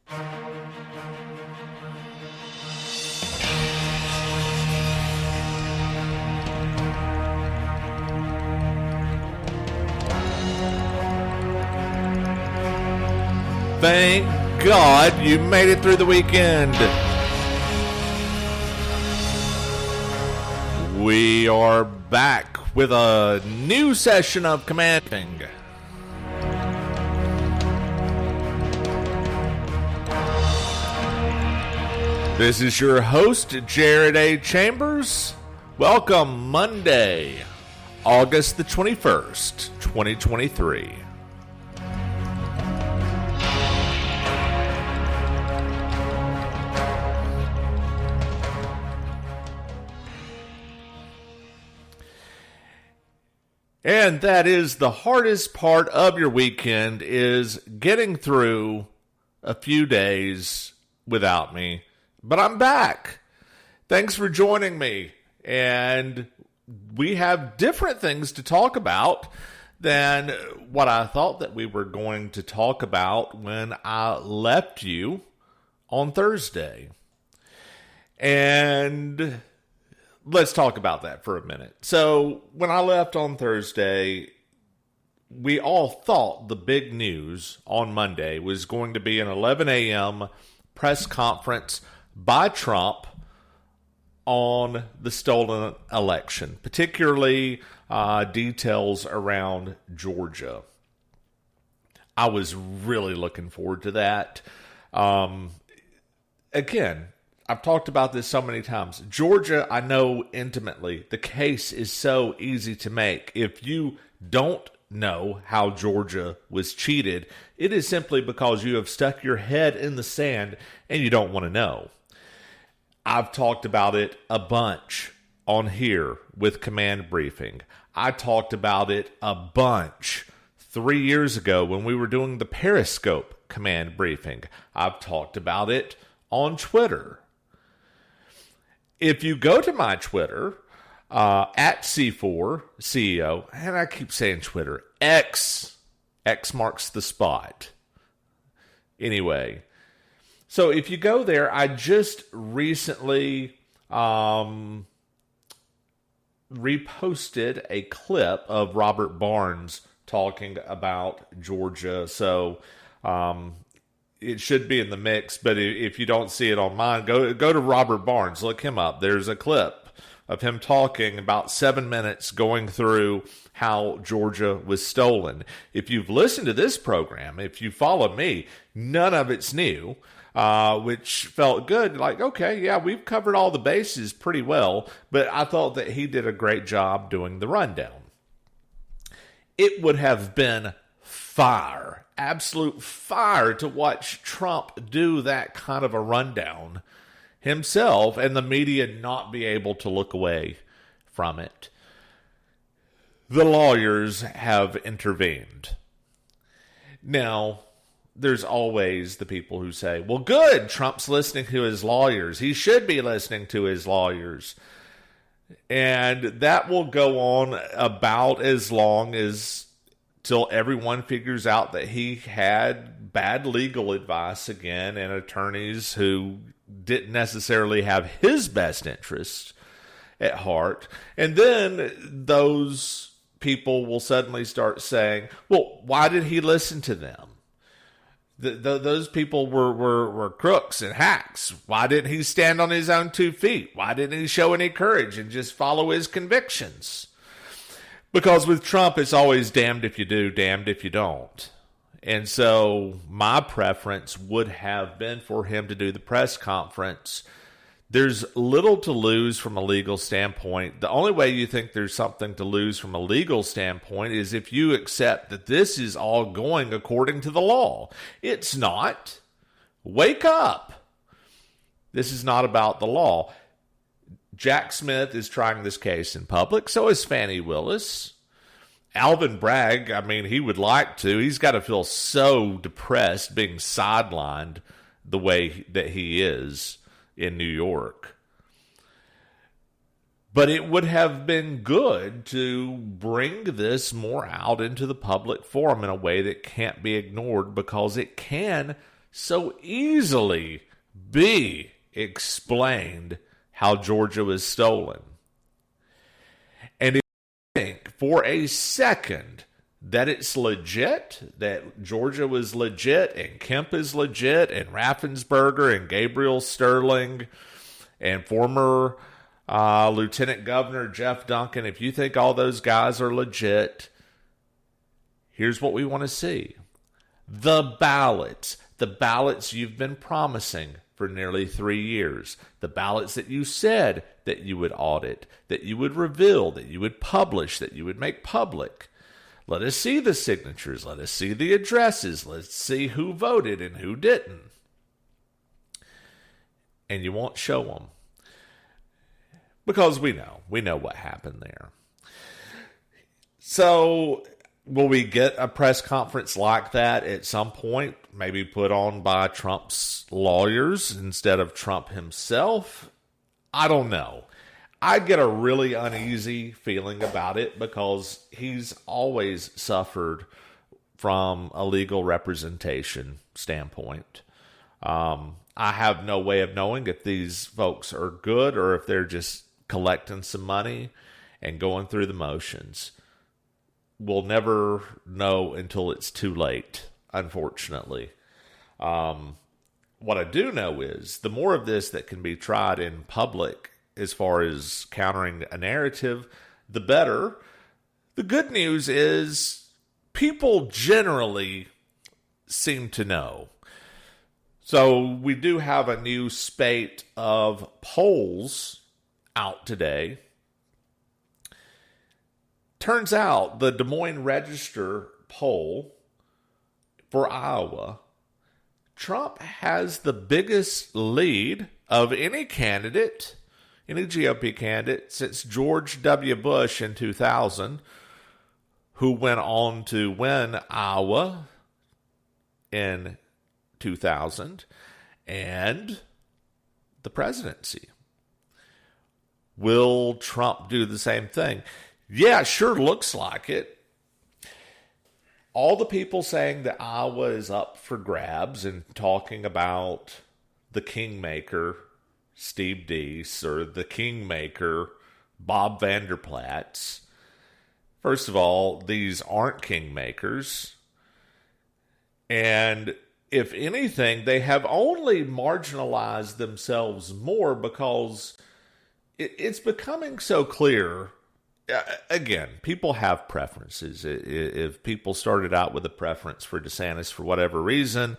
Thank God you made it through the weekend. We are back with a new session of Commanding. This is your host, Jared A. Chambers. Welcome Monday, August the 21st, 2023. And that is the hardest part of your weekend, is getting through a few days without me. But I'm back. Thanks for joining me. And we have different things to talk about than what I thought that we were going to talk about when I left you on Thursday. And let's talk about that for a minute. So when I left on Thursday, we all thought the big news on Monday was going to be an 11 a.m. press conference by Trump on the stolen election, particularly details around Georgia. I was really looking forward to that. Again, I've talked about this so many times. Georgia, I know intimately. The case is so easy to make. If you don't know how Georgia was cheated, it is simply because you have stuck your head in the sand and you don't want to know. I've talked about it a bunch on here with Command Briefing. I talked about it a bunch 3 years ago when we were doing the Periscope Command Briefing. I've talked about it on Twitter. If you go to my Twitter, at C4CEO, and I keep saying Twitter, X marks the spot. Anyway, so if you go there, I just recently reposted a clip of Robert Barnes talking about Georgia. So it should be in the mix, but if you don't see it on mine, go to Robert Barnes, look him up. There's a clip of him talking about 7 minutes going through how Georgia was stolen. If you've listened to this program, if you follow me, none of it's new, which felt good. Like, okay, yeah, we've covered all the bases pretty well, but I thought that he did a great job doing the rundown. It would have been fire, absolute fire, to watch Trump do that kind of a rundown himself and the media not be able to look away from it. The lawyers have intervened. Now, there's always the people who say, well, good, Trump's listening to his lawyers. He should be listening to his lawyers. And that will go on about as long as till everyone figures out that he had bad legal advice again and attorneys who didn't necessarily have his best interests at heart. And then those people will suddenly start saying, well, why did he listen to them? Those people were crooks and hacks. Why didn't he stand on his own 2 feet? Why didn't he show any courage and just follow his convictions? Because with Trump, it's always damned if you do, damned if you don't. And so my preference would have been for him to do the press conference. There's little to lose from a legal standpoint. The only way you think there's something to lose from a legal standpoint is if you accept that this is all going according to the law. It's not. Wake up. This is not about the law. Jack Smith is trying this case in public. So is Fani Willis. Alvin Bragg, I mean, he would like to. He's got to feel so depressed being sidelined the way that he is in New York. But it would have been good to bring this more out into the public forum in a way that can't be ignored, because it can so easily be explained how Georgia was stolen. And if you think for a second that it's legit, that Georgia was legit, and Kemp is legit, and Raffensperger and Gabriel Sterling and former Lieutenant Governor Jeff Duncan, if you think all those guys are legit, here's what we want to see. The ballots you've been promising for nearly 3 years, the ballots that you said that you would audit, that you would reveal, that you would publish, that you would make public. Let us see the signatures. Let us see the addresses. Let's see who voted and who didn't. And you won't show them. Because we know what happened there. So, will we get a press conference like that at some point? Maybe put on by Trump's lawyers instead of Trump himself? I don't know. I get a really uneasy feeling about it because he's always suffered from a legal representation standpoint. I have no way of knowing if these folks are good or if they're just collecting some money and going through the motions. We'll never know until it's too late, unfortunately. What I do know is the more of this that can be tried in public as far as countering a narrative, the better. The good news is people generally seem to know. So we do have a new spate of polls out today. Turns out the Des Moines Register poll for Iowa, Trump has the biggest lead of any candidate, any GOP candidate, since George W. Bush in 2000, who went on to win Iowa in 2000, and the presidency. Will Trump do the same thing? Yeah, it sure looks like it. All the people saying that Iowa is up for grabs and talking about the kingmaker, Steve Deese, or the kingmaker, Bob Vanderplatz. First of all, these aren't kingmakers. And if anything, they have only marginalized themselves more because it's becoming so clear. Again, people have preferences. If people started out with a preference for DeSantis for whatever reason,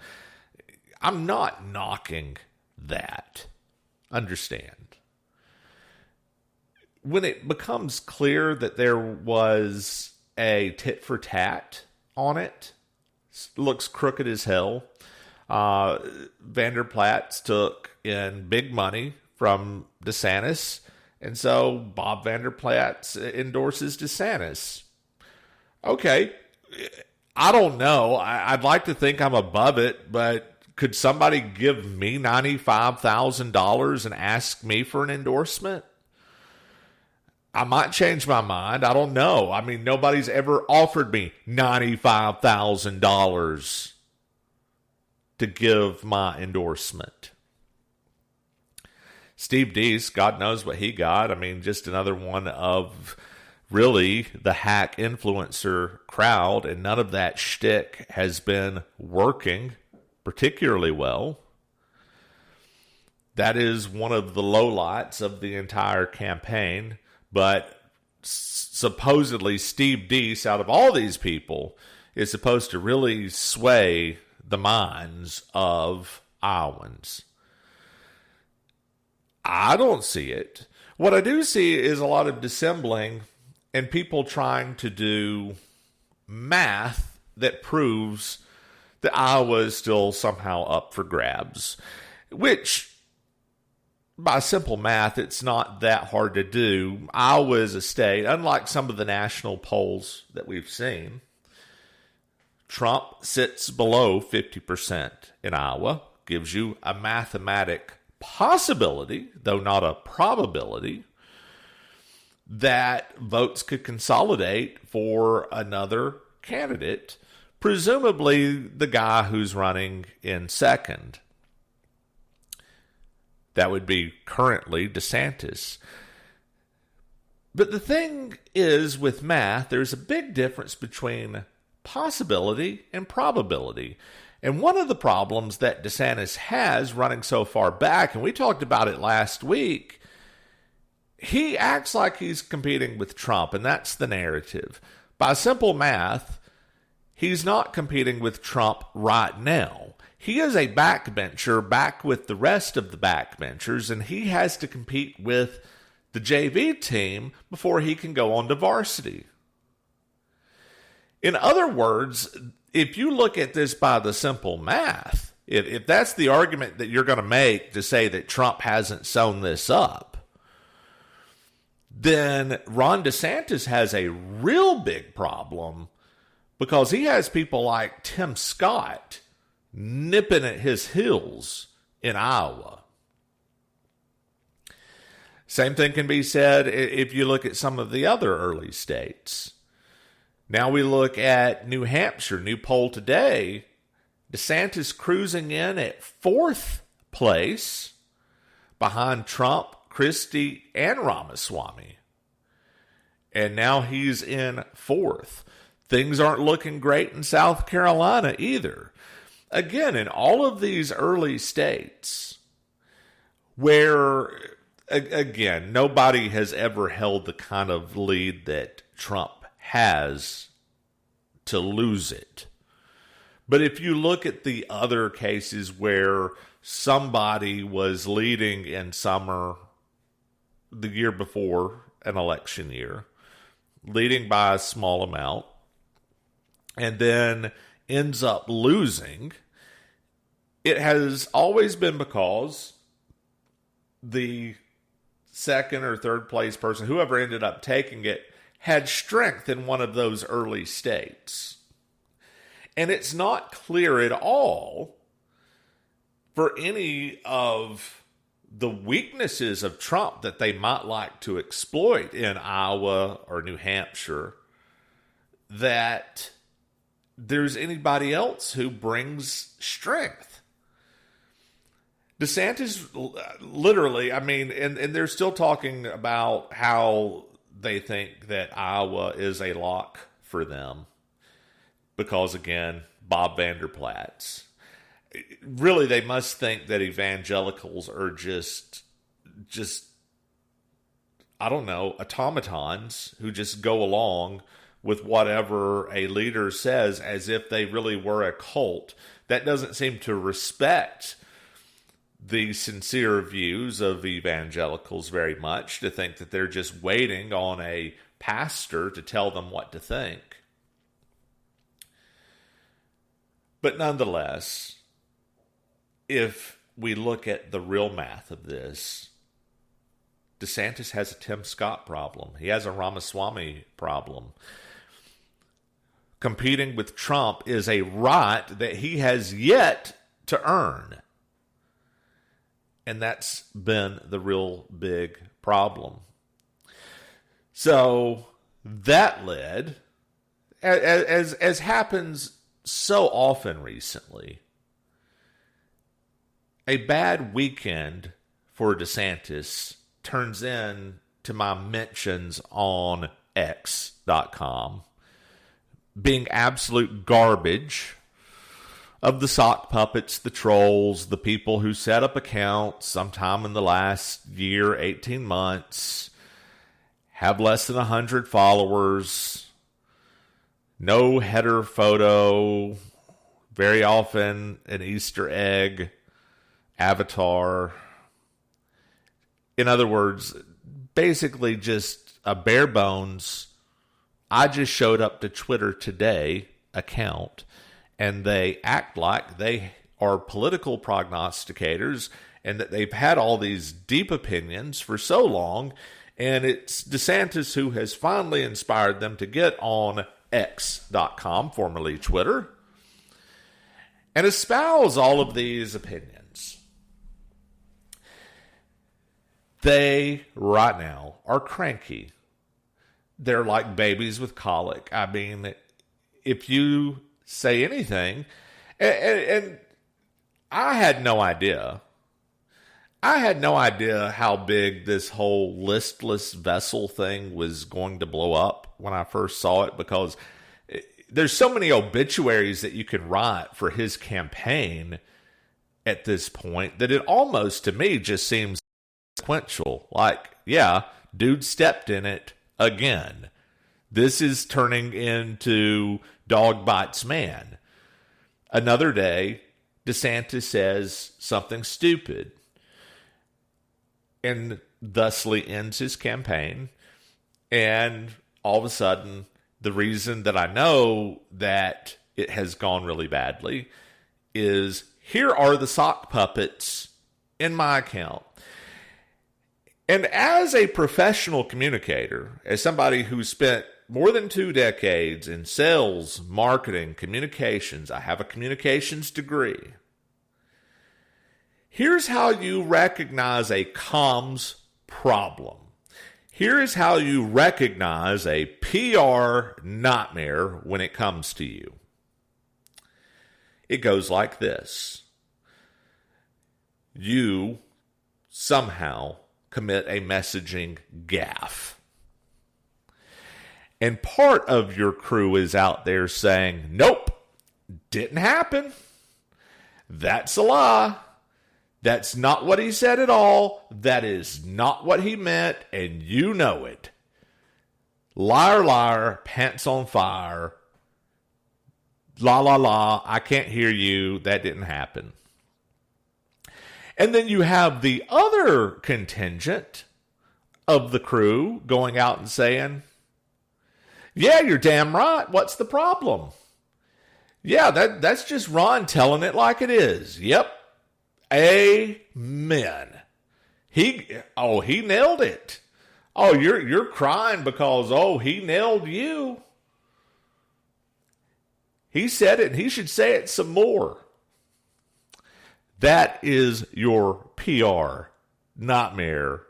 I'm not knocking that. Understand. When it becomes clear that there was a tit for tat on it, looks crooked as hell. Vanderplatz took in big money from DeSantis, and so Bob Vanderplatz endorses DeSantis. Okay, I don't know. I'd like to think I'm above it, but could somebody give me $95,000 and ask me for an endorsement? I might change my mind. I don't know. I mean, nobody's ever offered me $95,000 to give my endorsement. Steve Deese, God knows what he got. I mean, just another one of really the hack influencer crowd, and none of that shtick has been working particularly well. That is one of the lowlights of the entire campaign, but supposedly Steve Deese, out of all these people, is supposed to really sway the minds of Iowans. I don't see it. What I do see is a lot of dissembling and people trying to do math that proves that Iowa is still somehow up for grabs, which, by simple math, it's not that hard to do. Iowa is a state, unlike some of the national polls that we've seen. Trump sits below 50% in Iowa, gives you a mathematic possibility, though not a probability, that votes could consolidate for another candidate. presumably the guy who's running in second. That would be currently DeSantis. But the thing is, with math, there's a big difference between possibility and probability. And one of the problems that DeSantis has running so far back, and we talked about it last week, he acts like he's competing with Trump, and that's the narrative. By simple math, he's not competing with Trump right now. He is a backbencher back with the rest of the backbenchers, and he has to compete with the JV team before he can go on to varsity. In other words, if you look at this by the simple math, if that's the argument that you're going to make to say that Trump hasn't sewn this up, then Ron DeSantis has a real big problem, because he has people like Tim Scott nipping at his heels in Iowa. Same thing can be said if you look at some of the other early states. Now we look at New Hampshire, new poll today. DeSantis cruising in at 4th place behind Trump, Christie, and Ramaswamy. And now he's in 4th. Things aren't looking great in South Carolina either. Again, in all of these early states where, again, nobody has ever held the kind of lead that Trump has to lose it. But if you look at the other cases where somebody was leading in summer the year before an election year, leading by a small amount, and then ends up losing, it has always been because the second or third place person, whoever ended up taking it, had strength in one of those early states. And it's not clear at all for any of the weaknesses of Trump that they might like to exploit in Iowa or New Hampshire, that there's anybody else who brings strength. DeSantis, literally, I mean, and they're still talking about how they think that Iowa is a lock for them because, again, Bob Vander Plaats. Really, they must think that evangelicals are just I don't know, automatons who just go along with whatever a leader says as if they really were a cult. That doesn't seem to respect the sincere views of evangelicals very much, to think that they're just waiting on a pastor to tell them what to think. But nonetheless, if we look at the real math of this, DeSantis has a Tim Scott problem. He has a Ramaswamy problem. Competing with Trump is a right that he has yet to earn. And that's been the real big problem. So that led, as happens so often recently, a bad weekend for DeSantis turns into my mentions on X.com being absolute garbage of the sock puppets, the trolls, the people who set up accounts sometime in the last year, 18 months, have less than 100 followers, no header photo, very often an Easter egg avatar. In other words, basically just a bare bones, I just showed up to Twitter today account, and they act like they are political prognosticators and that they've had all these deep opinions for so long, and it's DeSantis who has finally inspired them to get on X.com, formerly Twitter, and espouse all of these opinions. They, right now, are cranky. They're like babies with colic. I mean, if you say anything. And I had no idea. I had no idea how big this whole listless vessel thing was going to blow up when I first saw it, because there's so many obituaries that you can write for his campaign at this point that it almost, to me, just seems sequential. Like, yeah, dude stepped in it again. This is turning into dog bites man. Another day, DeSantis says something stupid and thusly ends his campaign. And all of a sudden, the reason that I know that it has gone really badly is here are the sock puppets in my account. And as a professional communicator, as somebody who spent more than 2 decades in sales, marketing, communications, I have a communications degree. Here's how you recognize a comms problem. Here is how you recognize a PR nightmare when it comes to you. It goes like this. You somehow commit a messaging gaffe. And part of your crew is out there saying, nope, didn't happen. That's a lie. That's not what he said at all. That is not what he meant, and you know it. Liar, liar, pants on fire. La, la, la, I can't hear you. That didn't happen. And then you have the other contingent of the crew going out and saying, yeah, you're damn right. What's the problem? Yeah, that's just Ron telling it like it is. Yep. Amen. He nailed it. Oh, you're crying because, he nailed you. He said it, and he should say it some more. That is your PR nightmare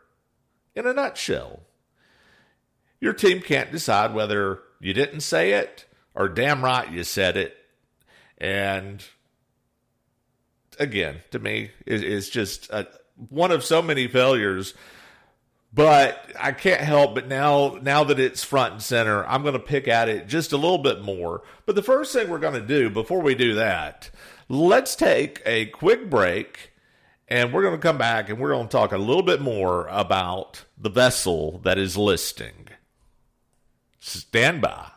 in a nutshell. Your team can't decide whether you didn't say it or damn right you said it. And again, to me, it's just one of so many failures. But I can't help but now that it's front and center, I'm going to pick at it just a little bit more. But the first thing we're going to do before we do that, let's take a quick break, and we're going to come back and we're going to talk a little bit more about the vessel that is listing. Stand by.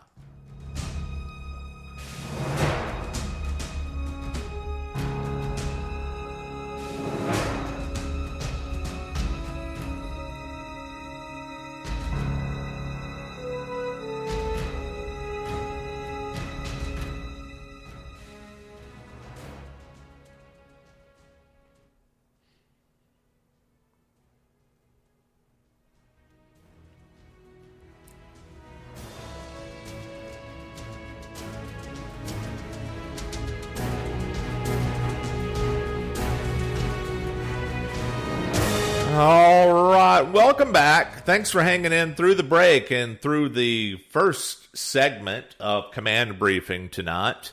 All right, welcome back. Thanks for hanging in through the break and through the first segment of Command Briefing tonight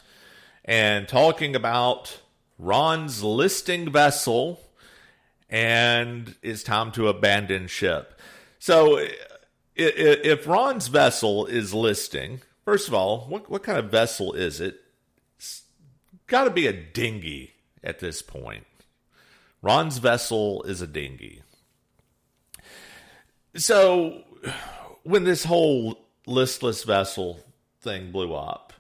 and talking about Ron's listing vessel and it's time to abandon ship. So if Ron's vessel is listing, first of all, what kind of vessel is it? It's got to be a dinghy at this point. Ron's vessel is a dinghy. So when this whole listless vessel thing blew up,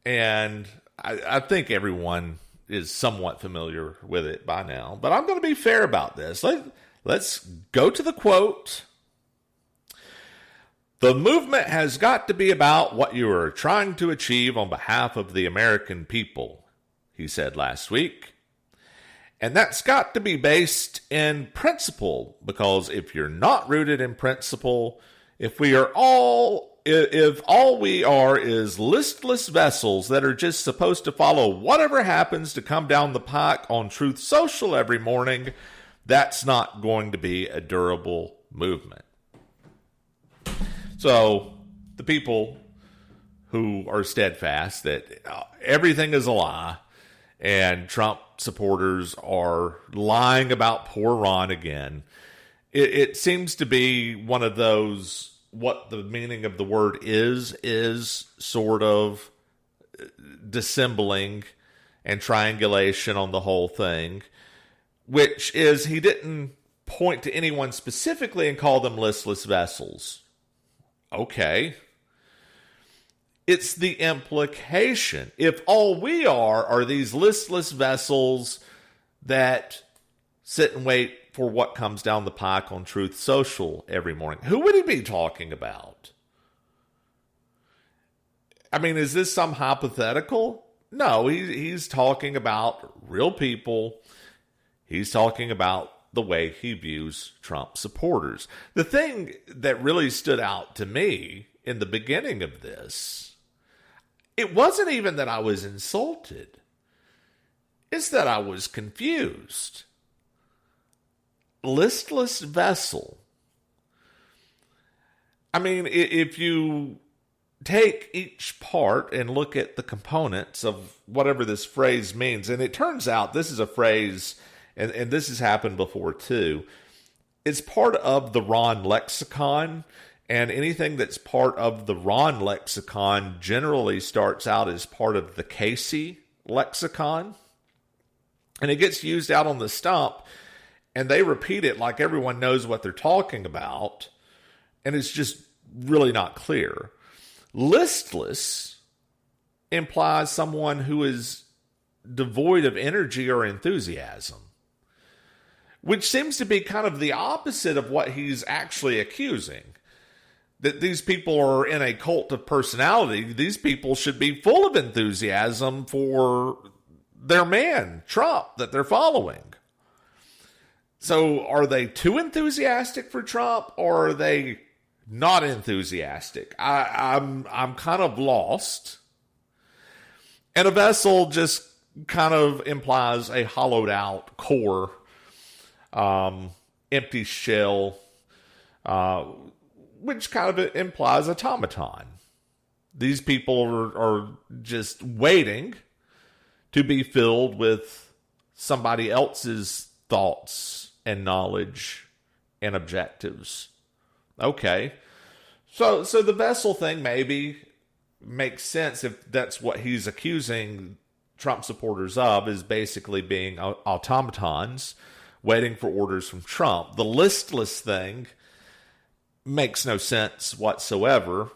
and I think everyone is somewhat familiar with it by now, but I'm going to be fair about this. Let's go to the quote. The movement has got to be about what you are trying to achieve on behalf of the American people, he said last week. And that's got to be based in principle, because if you're not rooted in principle, if all we are is listless vessels that are just supposed to follow whatever happens to come down the pike on Truth Social every morning, that's not going to be a durable movement. So the people who are steadfast that everything is a lie and Trump supporters are lying about poor Ron again. It seems to be one of those, what the meaning of the word is sort of dissembling and triangulation on the whole thing, which is he didn't point to anyone specifically and call them listless vessels. Okay. It's the implication. If all we are these listless vessels that sit and wait for what comes down the pike on Truth Social every morning, who would he be talking about? I mean, is this some hypothetical? No, he's talking about real people. He's talking about the way he views Trump supporters. The thing that really stood out to me in the beginning of this, it wasn't even that I was insulted. It's that I was confused. Listless vessel. I mean, if you take each part and look at the components of whatever this phrase means, and it turns out this is a phrase, and this has happened before too, it's part of the Ron lexicon, and anything that's part of the Ron lexicon generally starts out as part of the Casey lexicon, and it gets used out on the stump, and they repeat it like everyone knows what they're talking about, and it's just really not clear. Listless implies someone who is devoid of energy or enthusiasm, which seems to be kind of the opposite of what he's actually accusing. That these people are in a cult of personality. These people should be full of enthusiasm for their man, Trump, that they're following. So are they too enthusiastic for Trump, or are they not enthusiastic? I'm kind of lost. And a vessel just kind of implies a hollowed out core, empty shell, which kind of implies automaton. These people are just waiting to be filled with somebody else's thoughts and knowledge and objectives. Okay. So the vessel thing maybe makes sense if that's what he's accusing Trump supporters of, is basically being automatons waiting for orders from Trump. The listless thing makes no sense whatsoever.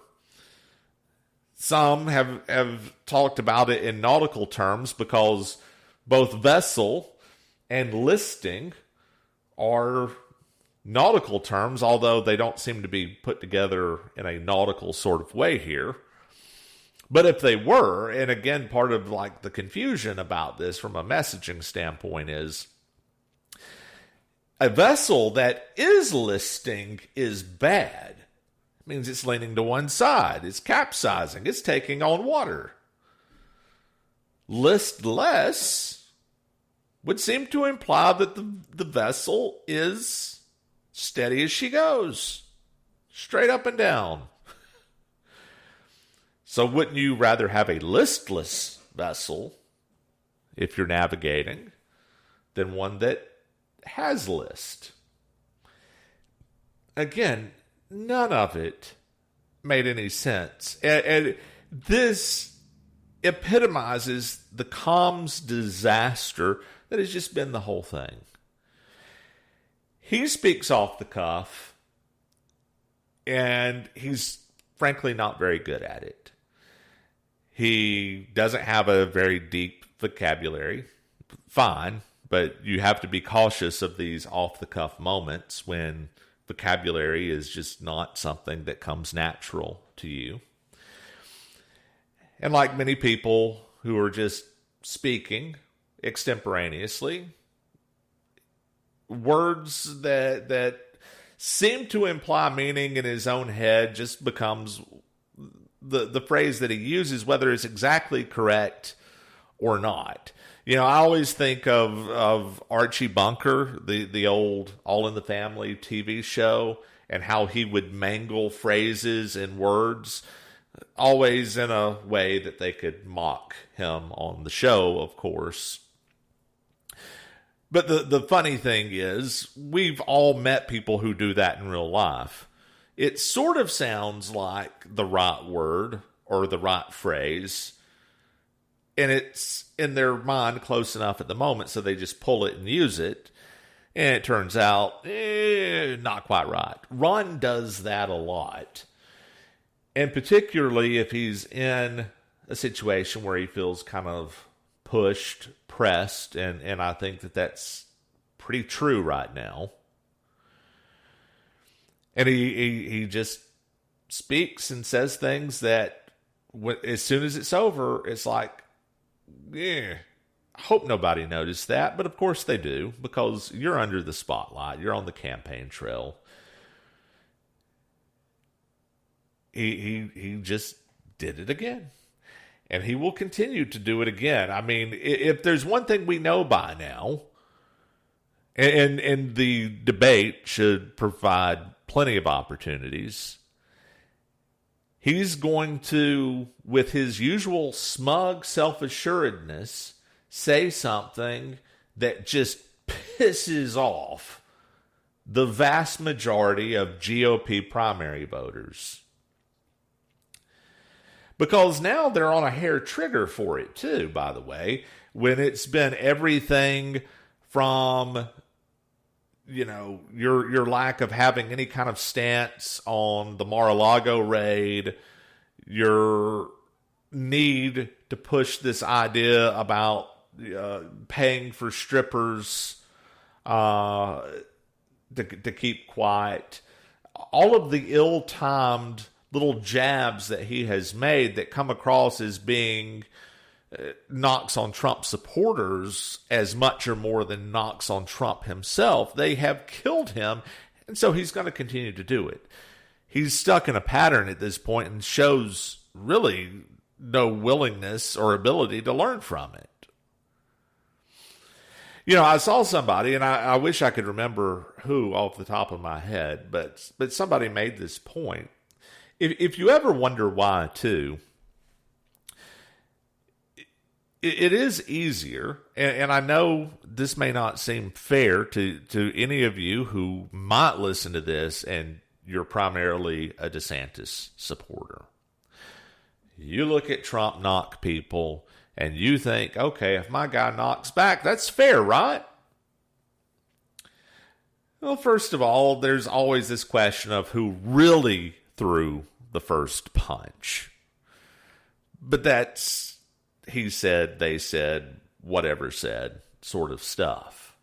Some have talked about it in nautical terms because both vessel and listing are nautical terms, although they don't seem to be put together in a nautical sort of way here. But if they were, and again, part of like the confusion about this from a messaging standpoint is a vessel that is listing is bad. It means it's leaning to one side. It's capsizing. It's taking on water. Listless would seem to imply that the vessel is steady as she goes. Straight up and down. So wouldn't you rather have a listless vessel, if you're navigating, than one that has list? Again, none of it made any sense. And this epitomizes the comms disaster that has just been the whole thing. He speaks off the cuff, and he's frankly not very good at it. He doesn't have a very deep vocabulary. Fine, but you have to be cautious of these off-the-cuff moments when vocabulary is just not something that comes natural to you. And like many people who are just speaking extemporaneously, words that seem to imply meaning in his own head just becomes the phrase that he uses, whether it's exactly correct or not. You know, I always think of Archie Bunker, the old All in the Family TV show, and how he would mangle phrases and words. always in a way that they could mock him on the show, of course. But the funny thing is, we've all met people who do that in real life. It sort of sounds like the right word or the right phrase, and it's in their mind close enough at the moment, so they just pull it and use it. And it turns out, not quite right. Ron does that a lot. And particularly if he's in a situation where he feels kind of pushed, pressed, and I think that that's pretty true right now. And he just speaks and says things that as soon as it's over, it's like, I hope nobody noticed that. But of course they do, because you're under the spotlight. You're on the campaign trail. He just did it again. And he will continue to do it again. I mean, if there's one thing we know by now, and the debate should provide plenty of opportunities, he's going to, with his usual smug self-assuredness, say something that just pisses off the vast majority of GOP primary voters. Because now they're on a hair trigger for it too, by the way, when it's been everything from, your lack of having any kind of stance on the Mar-a-Lago raid, your need to push this idea about paying for strippers to keep quiet, all of the ill-timed little jabs that he has made that come across as being knocks on Trump supporters as much or more than knocks on Trump himself, they have killed him, and so he's going to continue to do it. He's stuck in a pattern at this point and shows really no willingness or ability to learn from it. I saw somebody, and I wish I could remember who off the top of my head, but somebody made this point. If you ever wonder why, too, it is easier, and I know this may not seem fair to any of you who might listen to this and you're primarily a DeSantis supporter. You look at Trump knock people, and you think, okay, if my guy knocks back, that's fair, right? Well, first of all, there's always this question of who really threw the first punch. But that's he said, they said, whatever said sort of stuff.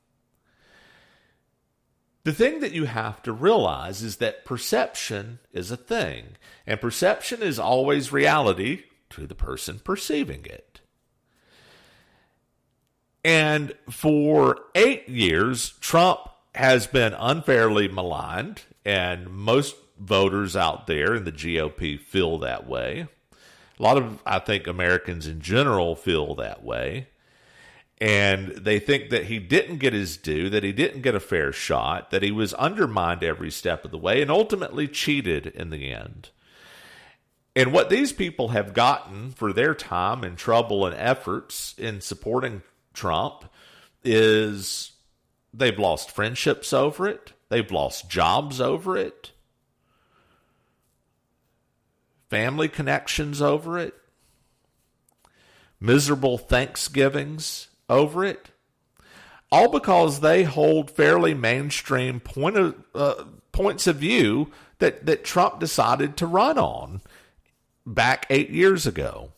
The thing that you have to realize is that perception is a thing, and perception is always reality to the person perceiving it. And for 8 years, Trump has been unfairly maligned, and most voters out there in the GOP feel that way. A lot of, I think, Americans in general feel that way. And they think that he didn't get his due, that he didn't get a fair shot, that he was undermined every step of the way, and ultimately cheated in the end. And what these people have gotten for their time and trouble and efforts in supporting Trump is they've lost friendships over it. They've lost jobs over it. Family connections over it. Miserable Thanksgivings over it. All because they hold fairly mainstream points of view that Trump decided to run on back 8 years ago.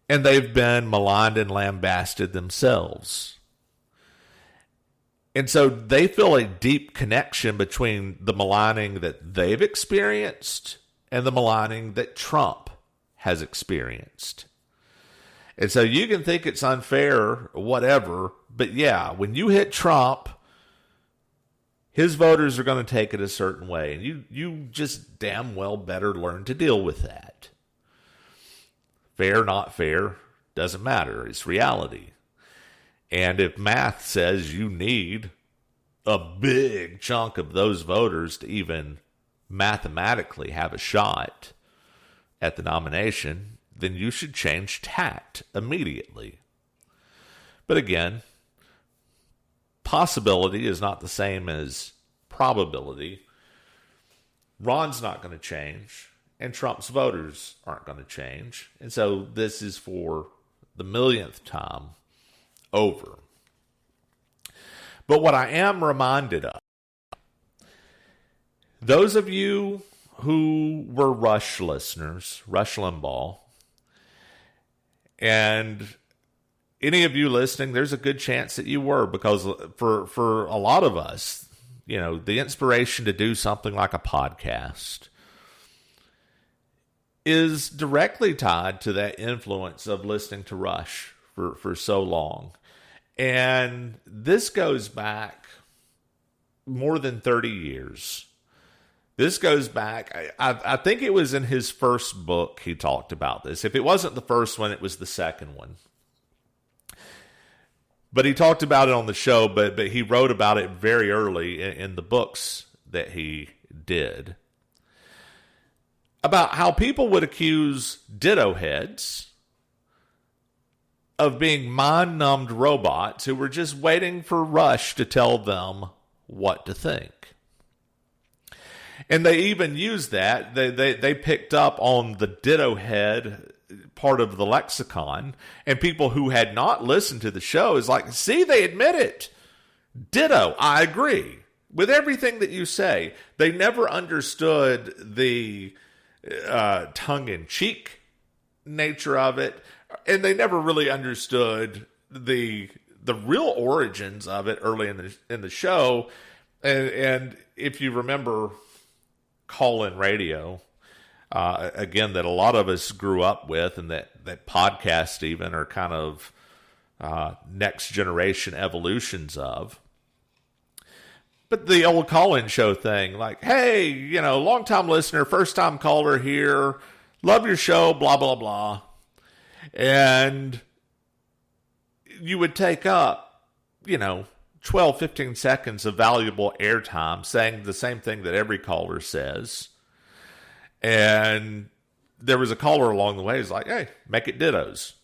And they've been maligned and lambasted themselves. And so they feel a deep connection between the maligning that they've experienced and the maligning that Trump has experienced. And so you can think it's unfair or whatever, but yeah, when you hit Trump, his voters are going to take it a certain way. And you just damn well better learn to deal with that. Fair, not fair, doesn't matter. It's reality. And if math says you need a big chunk of those voters to even mathematically have a shot, at the nomination, then you should change tact immediately. But again, possibility is not the same as probability. Ron's not going to change, and Trump's voters aren't going to change. And so this is for the millionth time over. But what I am reminded of, those of you who were Rush listeners, Rush Limbaugh, and any of you listening, there's a good chance that you were, because for a lot of us, you know, the inspiration to do something like a podcast is directly tied to that influence of listening to Rush for so long. And this goes back more than 30 years. This goes back, I think it was in his first book he talked about this. If it wasn't the first one, it was the second one. But he talked about it on the show, but he wrote about it very early in the books that he did, about how people would accuse ditto heads of being mind-numbed robots who were just waiting for Rush to tell them what to think. And they even used that. They picked up on the ditto head part of the lexicon, and people who had not listened to the show is like, see, they admit it. Ditto, I agree with everything that you say. They never understood the tongue-in-cheek nature of it, and they never really understood the real origins of it early in the show. And if you remember call-in radio, again, that a lot of us grew up with, and that podcasts even are kind of next generation evolutions of. But the old call-in show thing, like, hey, you know, long-time listener, first-time caller here, love your show, blah, blah, blah. And you would take up, 12, 15 seconds of valuable airtime saying the same thing that every caller says. And there was a caller along the way who's like, hey, make it dittos.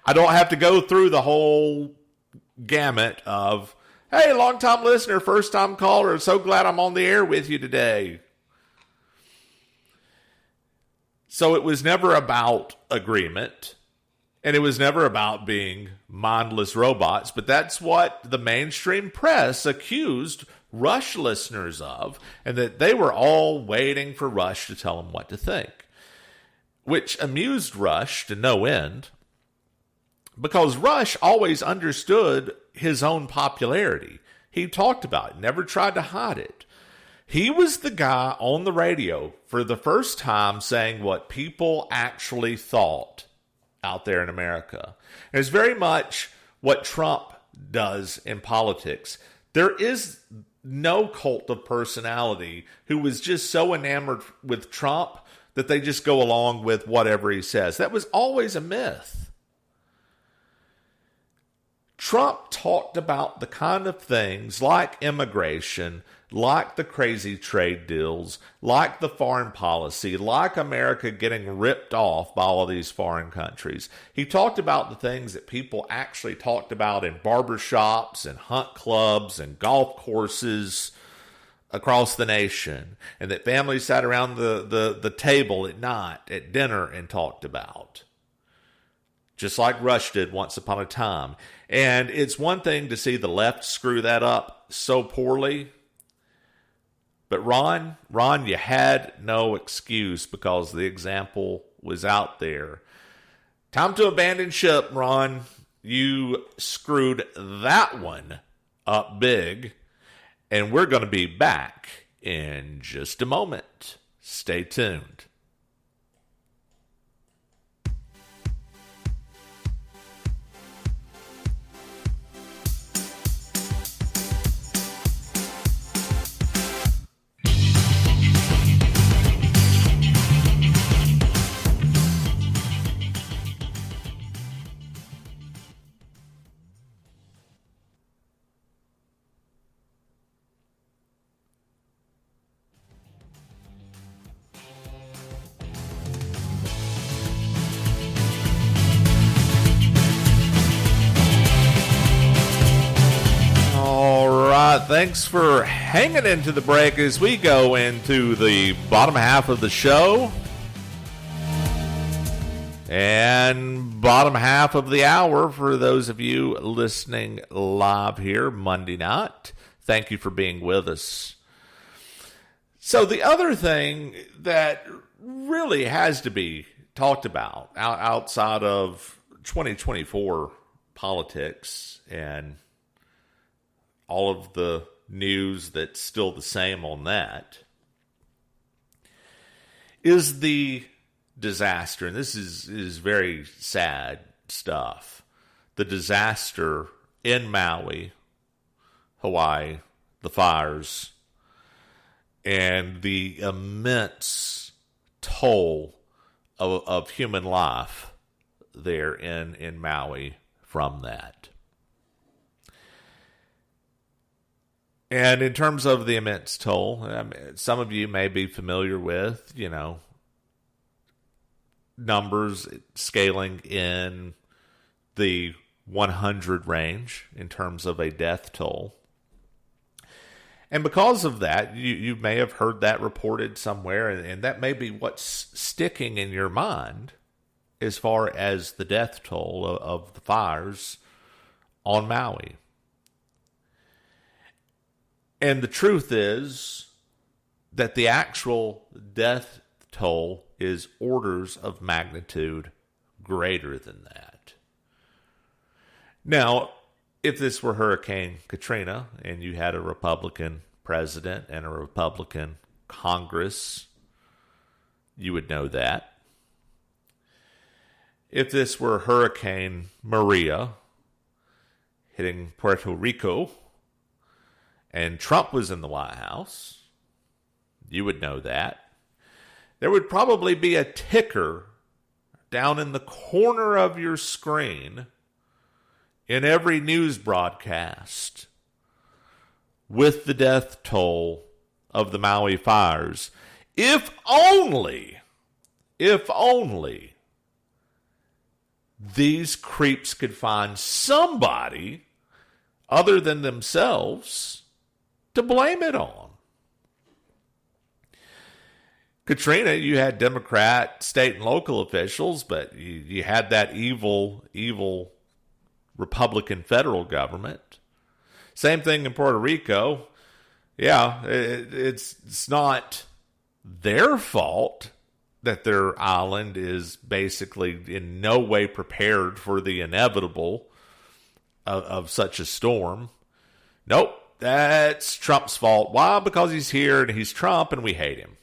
I don't have to go through the whole gamut of, hey, long-time listener, first-time caller, so glad I'm on the air with you today. So it was never about agreement, and it was never about being mindless robots, but that's what the mainstream press accused Rush listeners of, and that they were all waiting for Rush to tell them what to think, which amused Rush to no end, because Rush always understood his own popularity. He talked about it, never tried to hide it. He was the guy on the radio for the first time saying what people actually thought out there in America. And it's very much what Trump does in politics. There is no cult of personality who was just so enamored with Trump that they just go along with whatever he says. That was always a myth. Trump talked about the kind of things like immigration, like the crazy trade deals, like the foreign policy, like America getting ripped off by all these foreign countries. He talked about the things that people actually talked about in barbershops and hunt clubs and golf courses across the nation, and that families sat around the table at night at dinner and talked about. Just like Rush did once upon a time. And it's one thing to see the left screw that up so poorly. But Ron, you had no excuse because the example was out there. Time to abandon ship, Ron. You screwed that one up big. And we're going to be back in just a moment. Stay tuned. Thanks for hanging into the break as we go into the bottom half of the show. And bottom half of the hour for those of you listening live here Monday night. Thank you for being with us. So the other thing that really has to be talked about outside of 2024 politics and all of the news that's still the same on that is the disaster, and this is very sad stuff. The disaster in Maui, Hawaii, the fires, and the immense toll of human life there in Maui from that. And in terms of the immense toll, some of you may be familiar with, numbers scaling in the 100 range in terms of a death toll. And because of that, you may have heard that reported somewhere, and that may be what's sticking in your mind as far as the death toll of the fires on Maui. And the truth is that the actual death toll is orders of magnitude greater than that. Now, if this were Hurricane Katrina and you had a Republican president and a Republican Congress, you would know that. If this were Hurricane Maria hitting Puerto Rico and Trump was in the White House, you would know that. There would probably be a ticker down in the corner of your screen in every news broadcast with the death toll of the Maui fires. If only these creeps could find somebody other than themselves to blame it on. Katrina, you had Democrat, state, and local officials, but you had that evil Republican federal government. Same thing in Puerto Rico. Yeah, it's not their fault that their island is basically in no way prepared for the inevitable of such a storm. Nope, that's Trump's fault. Why? Because he's here and he's Trump and we hate him.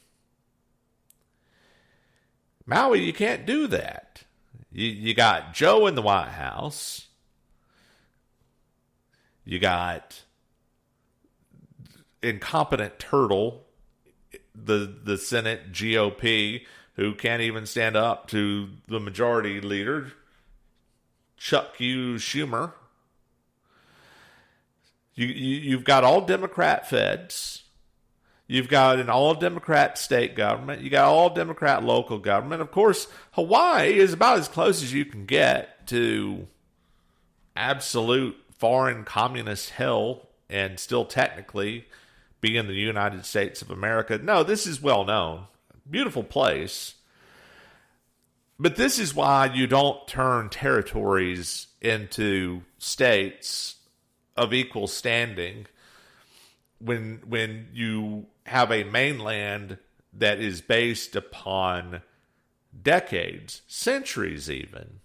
Maui, you can't do that. You got Joe in the White House. You got incompetent Turtle, the Senate GOP, who can't even stand up to the majority leader, Chuck Schumer. You've got all Democrat feds. You've got an all-Democrat state government. You got all-Democrat local government. Of course, Hawaii is about as close as you can get to absolute foreign communist hell and still technically be in the United States of America. No, this is well known. Beautiful place. But this is why you don't turn territories into states of equal standing when you have a mainland that is based upon decades, centuries even,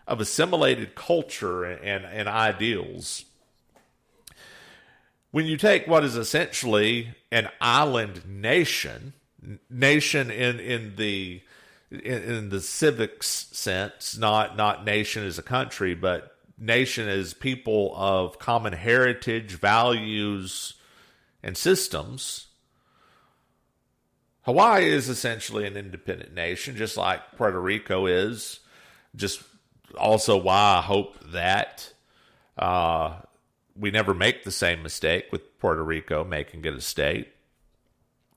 of assimilated culture and ideals. When you take what is essentially an island nation in the civics sense, not nation as a country, but nation as people of common heritage, values, and systems, Hawaii is essentially an independent nation, just like Puerto Rico is. Just also why I hope that we never make the same mistake with Puerto Rico, making it a state.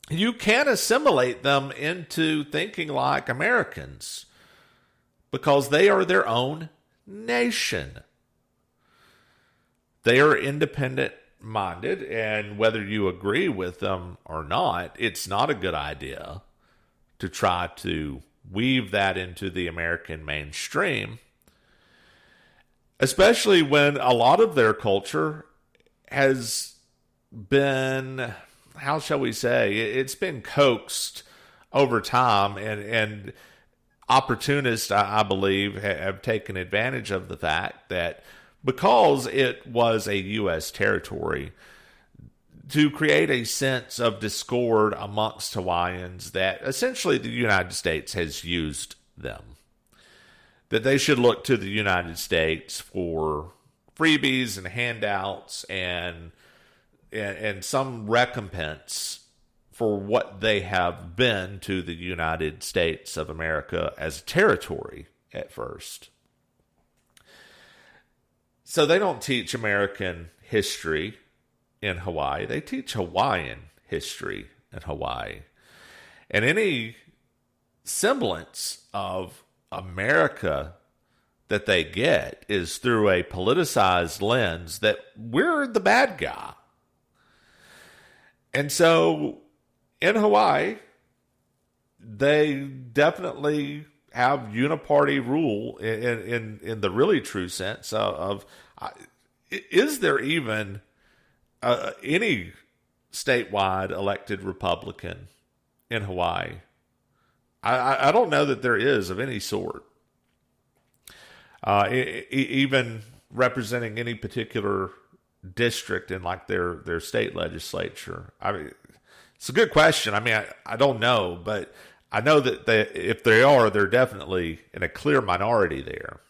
You can assimilate them into thinking like Americans because they are their own nation. They are independent minded, and whether you agree with them or not, it's not a good idea to try to weave that into the American mainstream, especially when a lot of their culture has been, how shall we say, it's been coaxed over time, and opportunists, I believe, have taken advantage of the fact that because it was a U.S. territory, to create a sense of discord amongst Hawaiians that essentially the United States has used them. That they should look to the United States for freebies and handouts and some recompense for what they have been to the United States of America as a territory at first. So they don't teach American history in Hawaii. They teach Hawaiian history in Hawaii. And any semblance of America that they get is through a politicized lens that we're the bad guy. And so in Hawaii, they definitely have uniparty rule in the really true sense of is there even any statewide elected Republican in Hawaii? I don't know that there is of any sort, even representing any particular district in like their state legislature. I mean, it's a good question. I mean, I don't know, but I know that if they are, they're definitely in a clear minority there.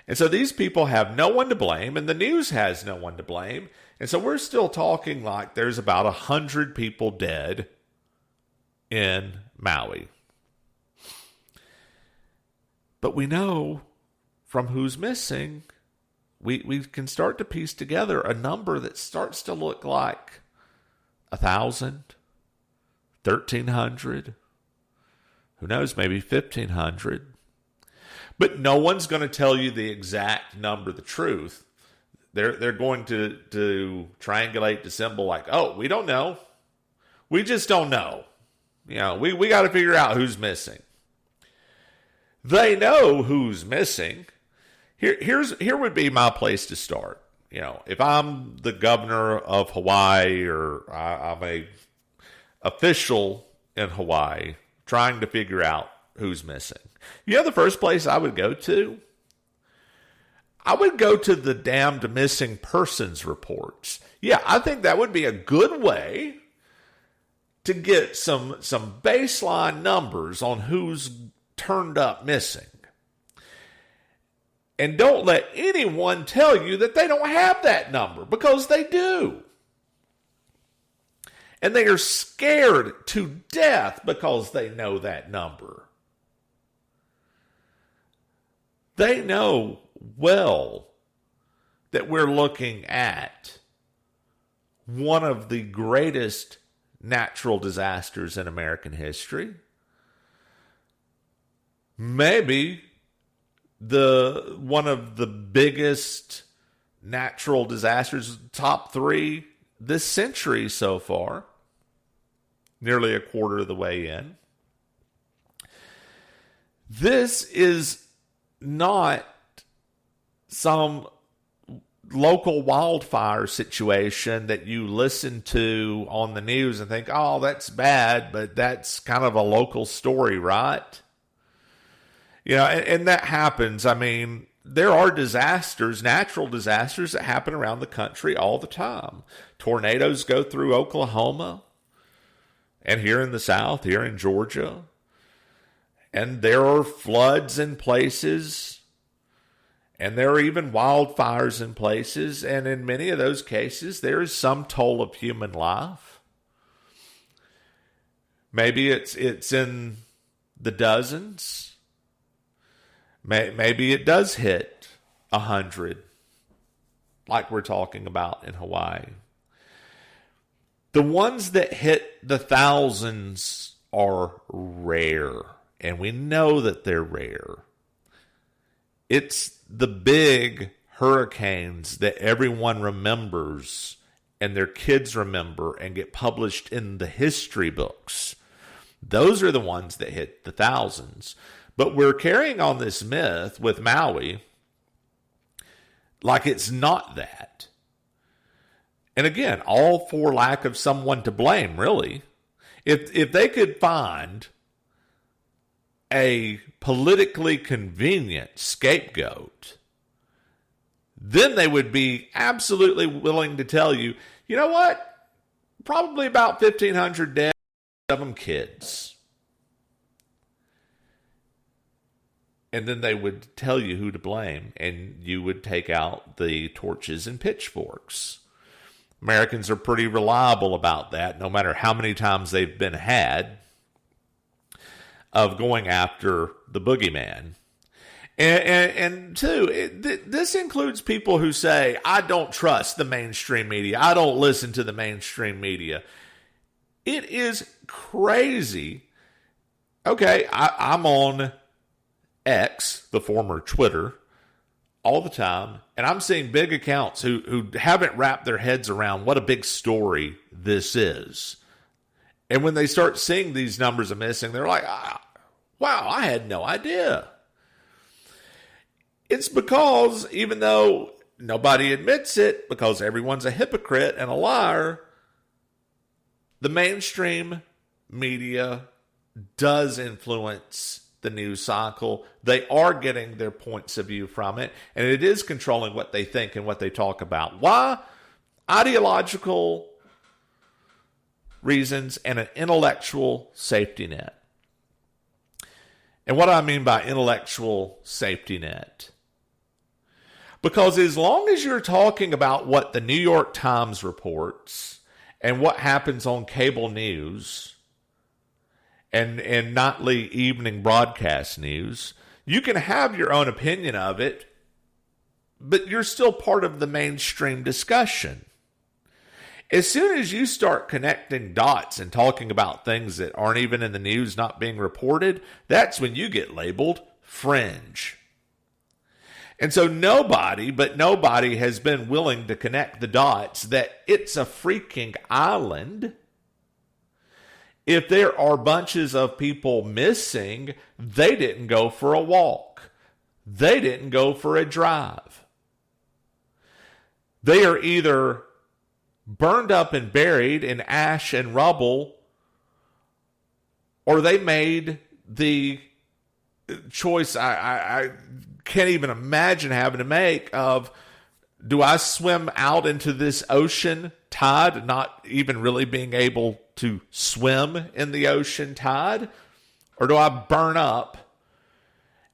And so these people have no one to blame, and the news has no one to blame. And so we're still talking like there's about 100 people dead in Maui. But we know from who's missing, we can start to piece together a number that starts to look like 1,000, 1,300, who knows, maybe 1,500. But no one's going to tell you the exact number, the truth. They're going to triangulate, dissemble like, oh, we don't know. We just don't know. You know, we got to figure out who's missing. They know who's missing. Here would be my place to start. You know, if I'm the governor of Hawaii or I'm a official in Hawaii trying to figure out who's missing. You know the first place I would go to? I would go to the damned missing persons reports. Yeah, I think that would be a good way to get some baseline numbers on who's turned up missing. And don't let anyone tell you that they don't have that number, because they do. And they are scared to death because they know that number. They know well that we're looking at one of the greatest natural disasters in American history. Maybe one of the biggest natural disasters, top 3 this century so far, nearly a quarter of the way in. This is not some local wildfire situation that you listen to on the news and think, oh, that's bad, but that's kind of a local story, right? You know, and that happens. I mean, there are disasters, natural disasters that happen around the country all the time. Tornadoes go through Oklahoma and here in the South, here in Georgia. And there are floods in places. And there are even wildfires in places. And in many of those cases, there is some toll of human life. Maybe it's in the dozens. Maybe it does hit 100, like we're talking about in Hawaii. The ones that hit the thousands are rare, and we know that they're rare. It's the big hurricanes that everyone remembers and their kids remember and get published in the history books. Those are the ones that hit the thousands. But we're carrying on this myth with Maui like it's not that. And again, all for lack of someone to blame, really. If they could find a politically convenient scapegoat, then they would be absolutely willing to tell you, you know what? Probably about 1,500 dead, of them kids. And then they would tell you who to blame, and you would take out the torches and pitchforks. Americans are pretty reliable about that, no matter how many times they've been had, of going after the boogeyman. And two, this includes people who say, I don't trust the mainstream media. I don't listen to the mainstream media. It is crazy. Okay, I'm on X, the former Twitter, all the time, and I'm seeing big accounts who haven't wrapped their heads around what a big story this is. And when they start seeing these numbers of missing, they're like, wow, I had no idea. It's because, even though nobody admits it, because everyone's a hypocrite and a liar, the mainstream media does influence the news cycle. They are getting their points of view from it, and it is controlling what they think and what they talk about. Why? Ideological reasons and an intellectual safety net. And what do I mean by intellectual safety net? Because as long as you're talking about what the New York Times reports and what happens on cable news and nightly evening broadcast news, you can have your own opinion of it, but you're still part of the mainstream discussion. As soon as you start connecting dots and talking about things that aren't even in the news, not being reported, that's when you get labeled fringe. And so nobody has been willing to connect the dots that it's a freaking island. If there are bunches of people missing, they didn't go for a walk. They didn't go for a drive. They are either burned up and buried in ash and rubble, or they made the choice I can't even imagine having to make of, do I swim out into this ocean tide, not even really being able to swim in the ocean tide, or do I burn up?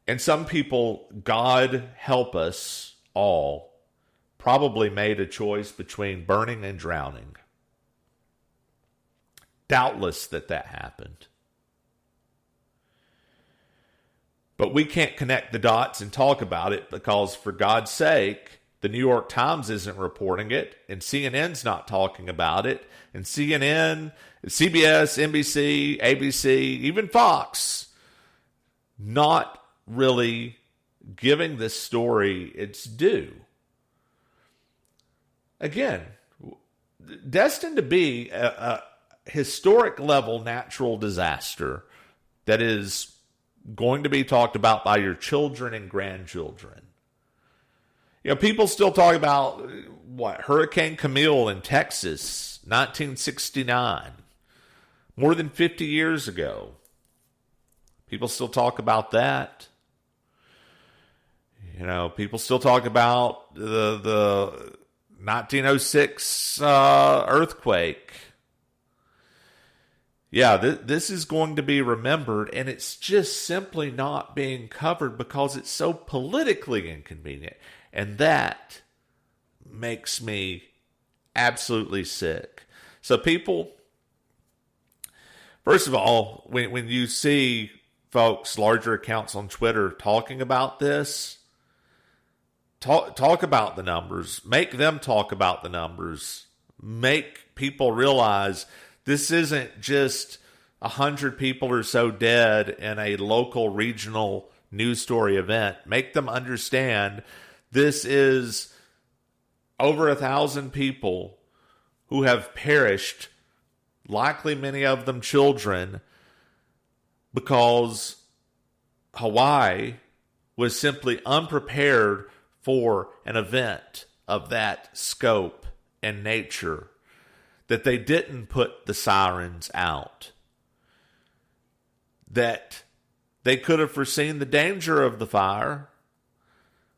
And some people, God help us all, probably made a choice between burning and drowning. Doubtless that happened. But we can't connect the dots and talk about it because, for God's sake, the New York Times isn't reporting it, and CNN's not talking about it, and CNN, CBS, NBC, ABC, even Fox, not really giving this story its due. Again, destined to be a historic level natural disaster that is going to be talked about by your children and grandchildren. You know, people still talk about Hurricane Camille in Texas, 1969, more than 50 years ago. People still talk about that. You know, people still talk about the 1906 earthquake. Yeah, this is going to be remembered, and it's just simply not being covered because it's so politically inconvenient. And that makes me absolutely sick. So people, first of all, when you see folks, larger accounts on Twitter talking about this, talk about the numbers. Make them talk about the numbers. Make people realize this isn't just 100 people or so dead in a local regional news story event. Make them understand This is over 1,000 people who have perished, likely many of them children, because Hawaii was simply unprepared for an event of that scope and nature, that they didn't put the sirens out, that they could have foreseen the danger of the fire,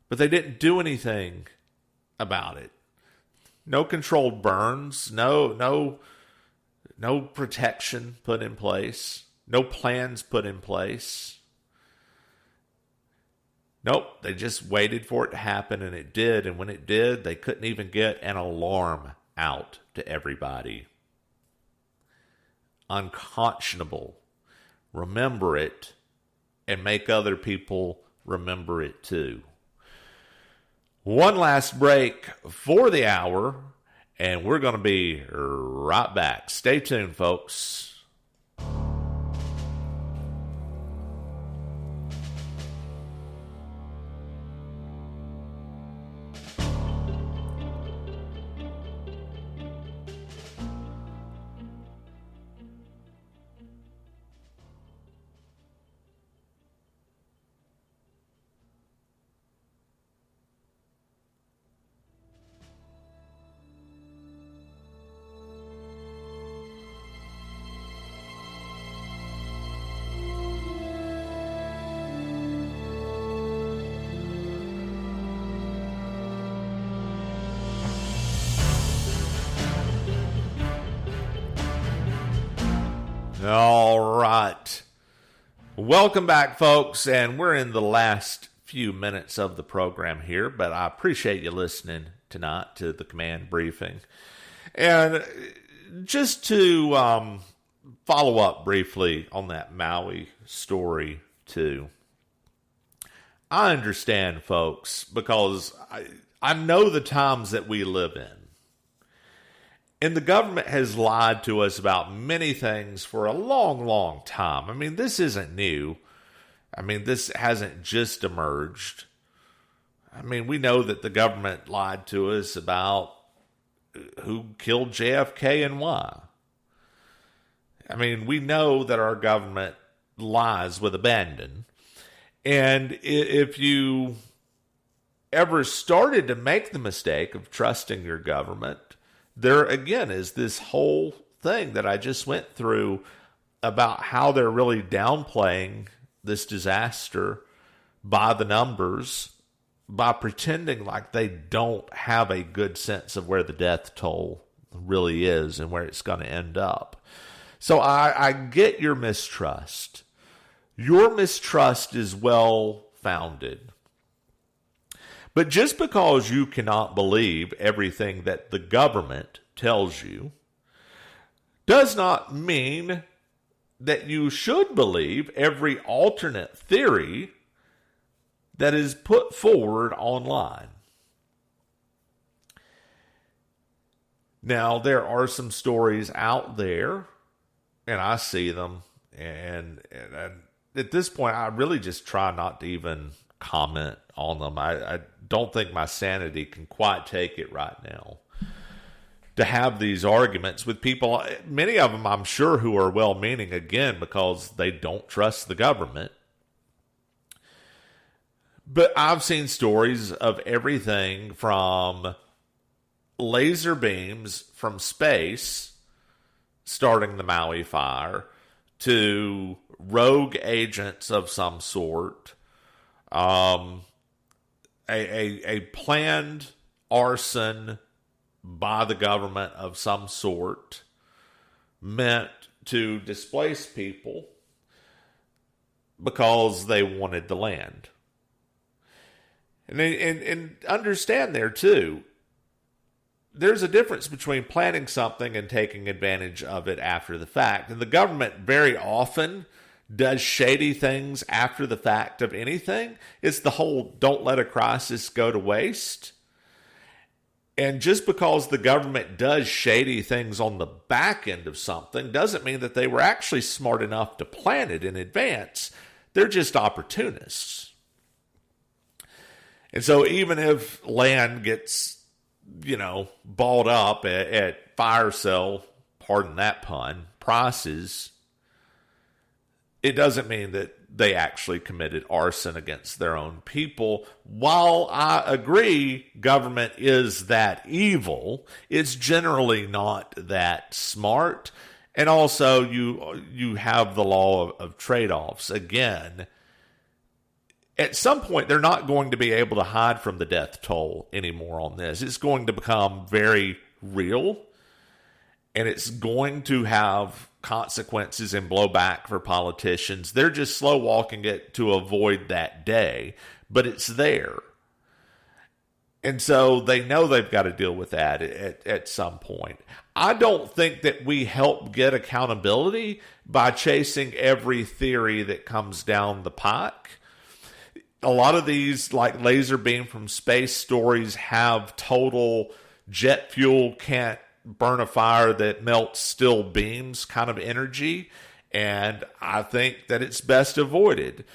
but they didn't do anything about it. No controlled burns, no protection put in place, no plans put in place. Nope, they just waited for it to happen, and it did. And when it did, they couldn't even get an alarm out to everybody. Unconscionable. Remember it, and make other people remember it too. One last break for the hour, and we're going to be right back. Stay tuned, folks. All right. Welcome back, folks, and we're in the last few minutes of the program here, but I appreciate you listening tonight to the command briefing. And just to follow up briefly on that Maui story, too. I understand, folks, because I know the times that we live in. And the government has lied to us about many things for a long, long time. I mean, this isn't new. I mean, this hasn't just emerged. I mean, we know that the government lied to us about who killed JFK and why. I mean, we know that our government lies with abandon. And if you ever started to make the mistake of trusting your government, there again is this whole thing that I just went through about how they're really downplaying this disaster by the numbers, by pretending like they don't have a good sense of where the death toll really is and where it's going to end up. So I get your mistrust. Your mistrust is well founded. But just because you cannot believe everything that the government tells you does not mean that you should believe every alternate theory that is put forward online. Now, there are some stories out there, and I see them, and at this point, I really just try not to even comment on them. I don't think my sanity can quite take it right now to have these arguments with people, many of them I'm sure who are well-meaning, again, because they don't trust the government. But I've seen stories of everything from laser beams from space starting the Maui fire to rogue agents of some sort, a planned arson by the government of some sort meant to displace people because they wanted the land. And understand there too, there's a difference between planning something and taking advantage of it after the fact. And the government very often does shady things after the fact of anything. It's the whole don't let a crisis go to waste. And just because the government does shady things on the back end of something doesn't mean that they were actually smart enough to plan it in advance. They're just opportunists. And so even if land gets, balled up at fire sale, pardon that pun, prices, it doesn't mean that they actually committed arson against their own people. While I agree government is that evil, it's generally not that smart. And also you have the law of trade-offs. Again, at some point they're not going to be able to hide from the death toll anymore on this. It's going to become very real, and it's going to have consequences and blowback for politicians. They're just slow walking it to avoid that day, but it's there. And so they know they've got to deal with that at some point. I don't think that we help get accountability by chasing every theory that comes down the pike. A lot of these, like laser beam from space stories, have total jet fuel can't burn a fire that melts steel beams kind of energy, and I think that it's best avoided.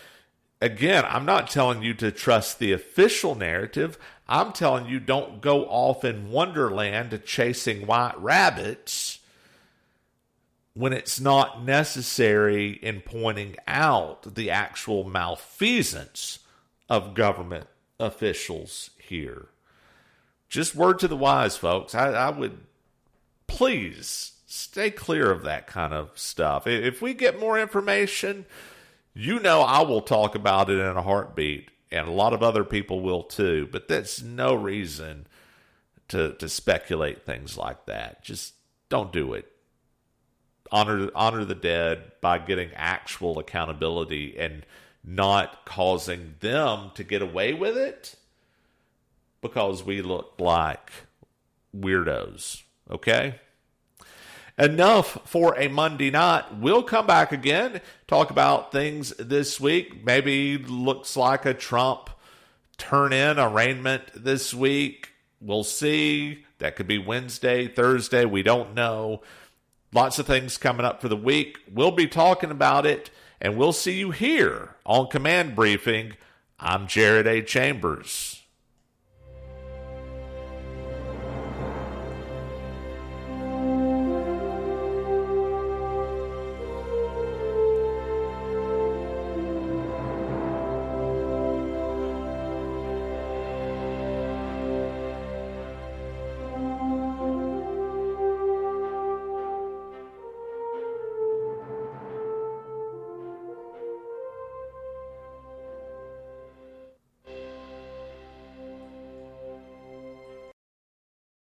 Again, I'm not telling you to trust the official narrative. I'm telling you don't go off in Wonderland chasing white rabbits when it's not necessary in pointing out the actual malfeasance of government officials here. Just word to the wise, folks. I would please stay clear of that kind of stuff. If we get more information, I will talk about it in a heartbeat, and a lot of other people will too. But that's no reason to speculate things like that. Just don't do it. Honor the dead by getting actual accountability and not causing them to get away with it because we look like weirdos. Okay? Enough for a Monday night. We'll come back again, talk about things this week. Maybe looks like a Trump turn-in arraignment this week. We'll see. That could be Wednesday, Thursday. We don't know. Lots of things coming up for the week. We'll be talking about it, and we'll see you here on Command Briefing. I'm Jared A. Chambers.